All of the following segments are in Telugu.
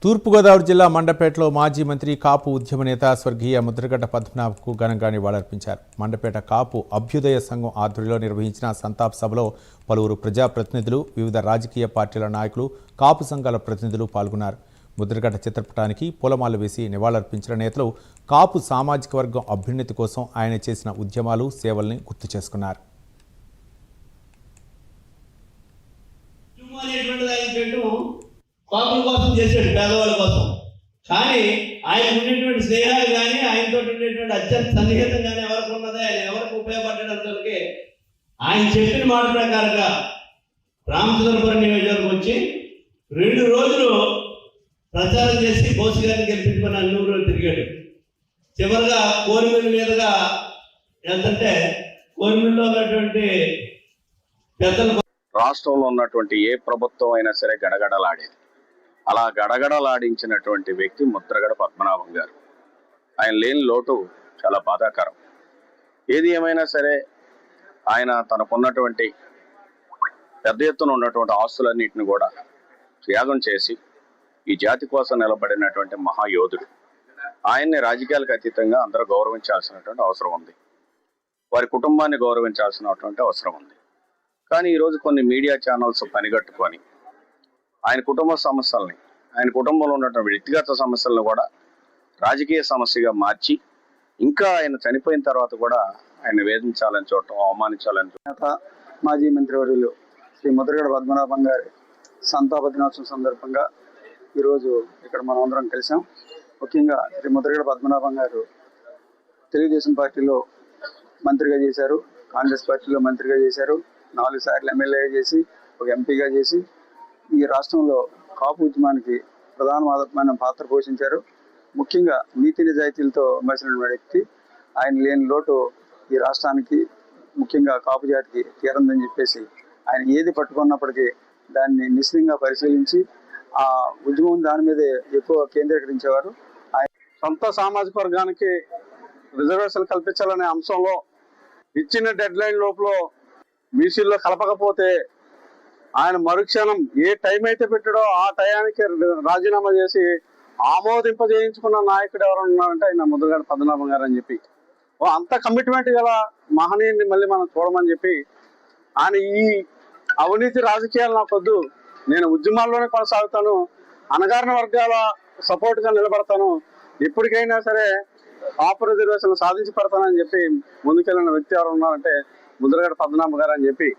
తూర్పుగోదావరి జిల్లా మండపేటలో మాజీ మంత్రి కాపు ఉద్యమ నేత స్వర్గీయ ముద్రగడ్డ పద్మనాభకు ఘనంగా నివాళులర్పించారు. మండపేట కాపు అభ్యుదయ సంఘం ఆధ్వర్యంలో నిర్వహించిన సంతాప సభలో పలువురు ప్రజాప్రతినిధులు, వివిధ రాజకీయ పార్టీల నాయకులు, కాపు సంఘాల ప్రతినిధులు పాల్గొన్నారు. ముద్రగడ్డ చిత్రపటానికి పూలమాలలు వేసి నివాళులర్పించిన నేతలు కాపు సామాజిక వర్గం అభ్యున్నతి కోసం ఆయన చేసిన ఉద్యమాలు, సేవల్ని గుర్తు చేసుకున్నారు. కాపుల కోసం చేశాడు, పేదవాళ్ళ కోసం. కానీ ఆయన ఉండేటువంటి స్నేహాలు కానీ, ఆయనతో ఉండేటువంటి అత్యంత సన్నిహితం కానీ ఎవరికి ఉన్నదో, ఆయన ఎవరికి ఉపయోగపడేటంతకే ఆయన చెప్పిన మాట ప్రకారంగా రామచంద్రపురం నియోజకవర్గం వచ్చి 2 రోజులు ప్రచారం చేసి బోసు గారిని గెలిపించుకొని అన్ని ఊళ్ళో తిరిగాడు. చివరిగా కోరిమిల్లి మీదుగా ఎంతంటే కోరిమిల్లో ఉన్నటువంటి పెద్దలు రాష్ట్రంలో ఉన్నటువంటి ఏ ప్రభుత్వం అయినా సరే గడగడలాడేది. అలా గడగడలాడించినటువంటి వ్యక్తి ముద్రగడ పద్మనాభం గారు. ఆయన లేని లోటు చాలా బాధాకరం. ఏది ఏమైనా సరే ఆయన తనకున్నటువంటి పెద్ద ఎత్తున ఉన్నటువంటి ఆస్తులన్నింటిని కూడా త్యాగం చేసి ఈ జాతి కోసం నిలబడినటువంటి మహాయోధుడు. ఆయన్ని రాజకీయాలకు అతీతంగా అందరూ గౌరవించాల్సినటువంటి అవసరం ఉంది. వారి కుటుంబాన్ని గౌరవించాల్సినటువంటి అవసరం ఉంది. కానీ ఈరోజు కొన్ని మీడియా ఛానల్స్ పనిగట్టుకొని ఆయన కుటుంబ సమస్యల్ని, ఆయన కుటుంబంలో ఉన్నటువంటి వ్యక్తిగత సమస్యలను కూడా రాజకీయ సమస్యగా మార్చి ఇంకా ఆయన చనిపోయిన తర్వాత కూడా ఆయన వేధించాలని చూడటం, అవమానించాలని చూడటం. మాజీ మంత్రివర్యులు శ్రీ ముద్రగడ పద్మనాభం గారి సంతాప దినోత్సవం సందర్భంగా ఈరోజు ఇక్కడ మనం అందరం కలిసాం. ముఖ్యంగా శ్రీ ముద్రగడ పద్మనాభం గారు తెలుగుదేశం పార్టీలో మంత్రిగా చేశారు, కాంగ్రెస్ పార్టీలో మంత్రిగా చేశారు, 4 సార్లు ఎమ్మెల్యేగా చేసి, ఒక ఎంపీగా చేసి ఈ రాష్ట్రంలో కాపు ఉద్యమానికి ప్రధానమైన పాత్ర పోషించారు. ముఖ్యంగా నీతి నిజాయితీలతో మలిసిన వ్యక్తి. ఆయన లేని లోటు ఈ రాష్ట్రానికి, ముఖ్యంగా కాపు జాతికి తీరందని చెప్పేసి ఆయన ఏది పట్టుకున్నప్పటికీ దాన్ని నిశ్చితంగా పరిశీలించి ఆ ఉద్యమం దాని మీదే ఎక్కువ కేంద్రీకరించేవారు. ఆయన సొంత సామాజిక వర్గానికి రిజర్వేషన్ కల్పించాలనే అంశంలో ఇచ్చిన డెడ్ లైన్ లోపల బీసీల్లో కలపకపోతే ఆయన మరుక్షణం ఏ టైం అయితే పెట్టాడో ఆ టయానికి రాజీనామా చేసి ఆమోదింపజేయించుకున్న నాయకుడు ఎవరు ఉన్నారంటే ఆయన ముద్రగడ పద్మనాభం గారు అని చెప్పి అంత కమిట్మెంట్ గల మహనీయుని మళ్ళీ మనం చూడమని చెప్పి ఆయన ఈ అవినీతి రాజకీయాలు నాకొద్దు, నేను ఉద్యమాల్లోనే కొనసాగుతాను, అణగారిన వర్గాల సపోర్ట్గా నిలబడతాను, ఎప్పటికైనా సరే కాపు రిజర్వేషన్ సాధించి పెడతానని చెప్పి ముందుకెళ్ళిన వ్యక్తి ఎవరు ఉన్నారంటే ముద్రగడ పద్మనాభం గారు అని చెప్పి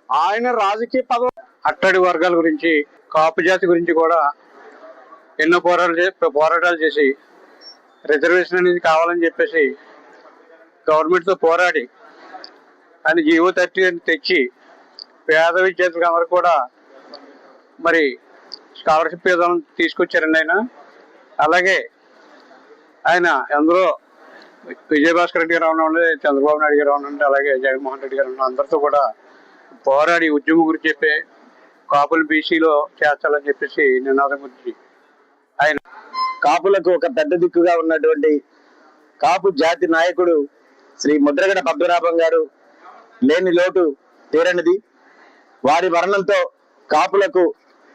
ఆయన రాజకీయ పదవి అట్టడి వర్గాల గురించి, కాపు జాతి గురించి కూడా ఎన్నో పోరాటాలు చేసి రిజర్వేషన్ అనేది కావాలని చెప్పేసి గవర్నమెంట్తో పోరాడి ఆయన జీవో 30 తెచ్చి పేద విద్యార్థులకు అందరూ కూడా మరి స్కాలర్షిప్ విధానం తీసుకొచ్చారండి ఆయన. అలాగే ఆయన అందులో విజయభాస్కర్ రెడ్డి గారు ఉండే, చంద్రబాబు నాయుడు గారు ఉండే, అలాగే జగన్మోహన్ రెడ్డి గారు ఉన్న అందరితో కూడా పోరాడి ఉద్యమం గురించి చెప్పి కాపులు బీసీలో చేర్చాలని చెప్పేసి నినాదం గురించి ఆయన కాపులకు ఒక పెద్ద దిక్కుగా ఉన్నటువంటి కాపు జాతి నాయకుడు శ్రీ ముద్రగడ పద్మనాభం గారు లేని లోటు తీరనిది. వారి మరణంతో కాపులకు,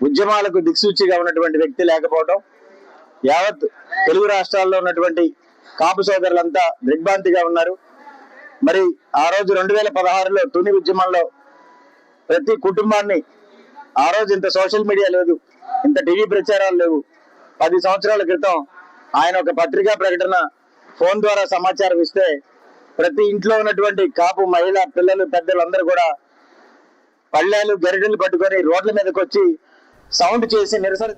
ఉద్యమాలకు దిక్సూచిగా ఉన్నటువంటి వ్యక్తి లేకపోవడం యావత్ తెలుగు రాష్ట్రాల్లో ఉన్నటువంటి కాపు సోదరులంతా దిగ్భ్రాంతిగా ఉన్నారు. మరి ఆ రోజు 2016లో తుని ఉద్యమంలో ప్రతి కుటుంబాన్ని, ఆ రోజు ఇంత సోషల్ మీడియా లేదు, ఇంత టీవీ ప్రచారాలు లేవు. 10 సంవత్సరాల క్రితం ఆయన ఒక పత్రికా ప్రకటన ఫోన్ ద్వారా సమాచారం ఇస్తే ప్రతి ఇంట్లో ఉన్నటువంటి కాపు మహిళ, పిల్లలు, పెద్దలు అందరూ కూడా పళ్ళాలు, గరిటెలు పట్టుకొని రోడ్ల మీదకి వచ్చి సౌండ్ చేసి నిరసన